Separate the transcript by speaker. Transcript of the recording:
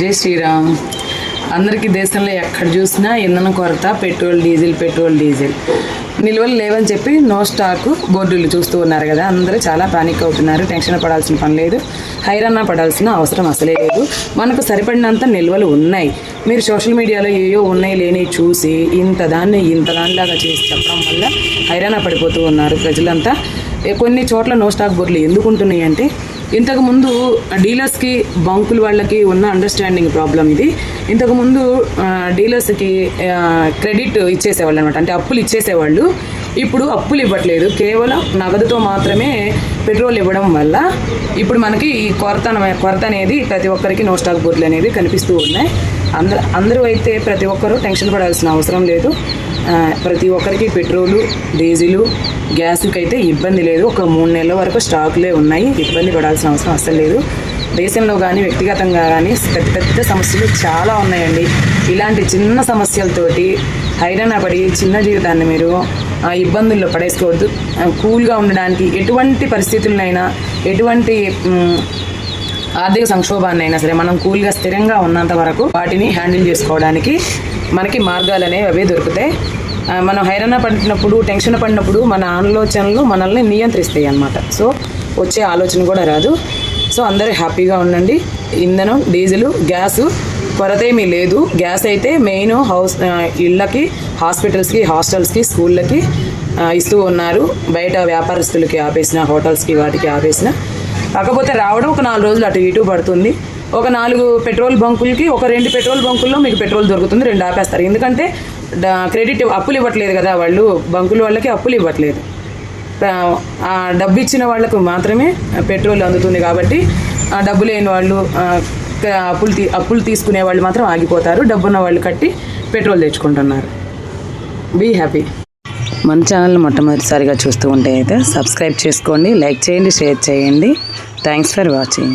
Speaker 1: జై శ్రీరామ్. అందరికీ దేశంలో ఎక్కడ చూసినా ఇంధనం కొరత, పెట్రోల్ డీజిల్ నిల్వలు లేవని చెప్పి నో స్టాక్ బోర్డులు చూస్తూ ఉన్నారు కదా. అందరూ చాలా పానిక్ అవుతున్నారు. టెన్షన్ పడాల్సిన పని లేదు, హైరాణ పడాల్సిన అవసరం అసలే లేదు. మనకు సరిపడినంత నిల్వలు ఉన్నాయి. మీరు సోషల్ మీడియాలో ఏయో ఉన్నాయి లేని చూసి ఇంతదానిలాగా చేసి చెప్పడం వల్ల హైరాణ పడిపోతూ ఉన్నారు ప్రజలంతా. కొన్ని చోట్ల నో స్టాక్ బోర్డులు ఎందుకు ఉంటున్నాయి అంటే, ఇంతకుముందు డీలర్స్కి బంకుల వాళ్ళకి ఉన్న అండర్స్టాండింగ్ ప్రాబ్లం ఇది. ఇంతకుముందు డీలర్స్కి క్రెడిట్ ఇచ్చేసేవాళ్ళు అనమాట, అంటే అప్పులు ఇచ్చేసేవాళ్ళు. ఇప్పుడు అప్పులు ఇవ్వట్లేదు, కేవలం నగదుతో మాత్రమే పెట్రోల్ ఇవ్వడం వల్ల ఇప్పుడు మనకి ఈ కొరత అనేది ప్రతి ఒక్కరికి నో స్టాక్ బోర్డులు అనేది కనిపిస్తూ ఉన్నాయి. అందరూ అయితే ప్రతి ఒక్కరూ టెన్షన్ పడాల్సిన అవసరం లేదు. ప్రతి ఒక్కరికి పెట్రోలు, డీజిలు, గ్యాస్కి అయితే ఇబ్బంది లేదు. ఒక 3 నెలల వరకు స్టాకులే ఉన్నాయి. ఇబ్బంది పడాల్సిన అవసరం అసలు లేదు. దేశంలో కానీ వ్యక్తిగతంగా కానీ పెద్ద సమస్యలు చాలా ఉన్నాయండి. ఇలాంటి చిన్న సమస్యలతోటి హైరాణ పడి చిన్న జీవితాన్ని మీరు ఇబ్బందుల్లో పడేసుకోవద్దు. కూల్గా ఉండడానికి ఎటువంటి పరిస్థితులనైనా, ఎటువంటి ఆర్థిక సంక్షోభాన్ని అయినా సరే మనం కూల్గా స్థిరంగా ఉన్నంత వరకు వాటిని హ్యాండిల్ చేసుకోవడానికి మనకి మార్గాలు అనేవి అవే దొరుకుతాయి. మనం హైరాణ పడినప్పుడు, టెన్షన్ పడినప్పుడు మన ఆలోచనలు మనల్ని నియంత్రిస్తాయి అన్నమాట. సో వచ్చే ఆలోచన కూడా రాదు. సో అందరూ హ్యాపీగా ఉండండి. ఇంధనం, డీజిల్, గ్యాసు కొరత ఏమీ లేదు. గ్యాస్ అయితే మెయిన్ ఇళ్ళకి, హాస్పిటల్స్కి, హాస్టల్స్కి, స్కూళ్ళకి ఇస్తూ ఉన్నారు. బయట వ్యాపారస్తులకి ఆపేసిన, హోటల్స్కి వాటికి ఆపేసిన. కాకపోతే రావడం ఒక 4 రోజులు అటు ఇటు పడుతుంది. ఒక 4 పెట్రోల్ బంకులకి, ఒక 2 పెట్రోల్ బంకుల్లో మీకు పెట్రోల్ దొరుకుతుంది, 2 ఆపేస్తారు. ఎందుకంటే క్రెడిట్ అప్పులు ఇవ్వట్లేదు కదా వాళ్ళు, బంకుల వాళ్ళకి అప్పులు ఇవ్వట్లేదు. ఆ డబ్బు ఇచ్చిన వాళ్ళకు మాత్రమే పెట్రోల్ అందుతుంది. కాబట్టి ఆ డబ్బు లేని వాళ్ళు, అప్పులు తీసుకునే వాళ్ళు మాత్రం ఆగిపోతారు. డబ్బున్న వాళ్ళు కట్టి పెట్రోల్ తెచ్చుకుంటున్నారు. Be happy. మన ఛానల్ని మొట్టమొదటిసారిగా చూస్తూ ఉంటే అయితే సబ్స్క్రైబ్ చేసుకోండి, లైక్ చేయండి, షేర్ చేయండి. Thanks for watching.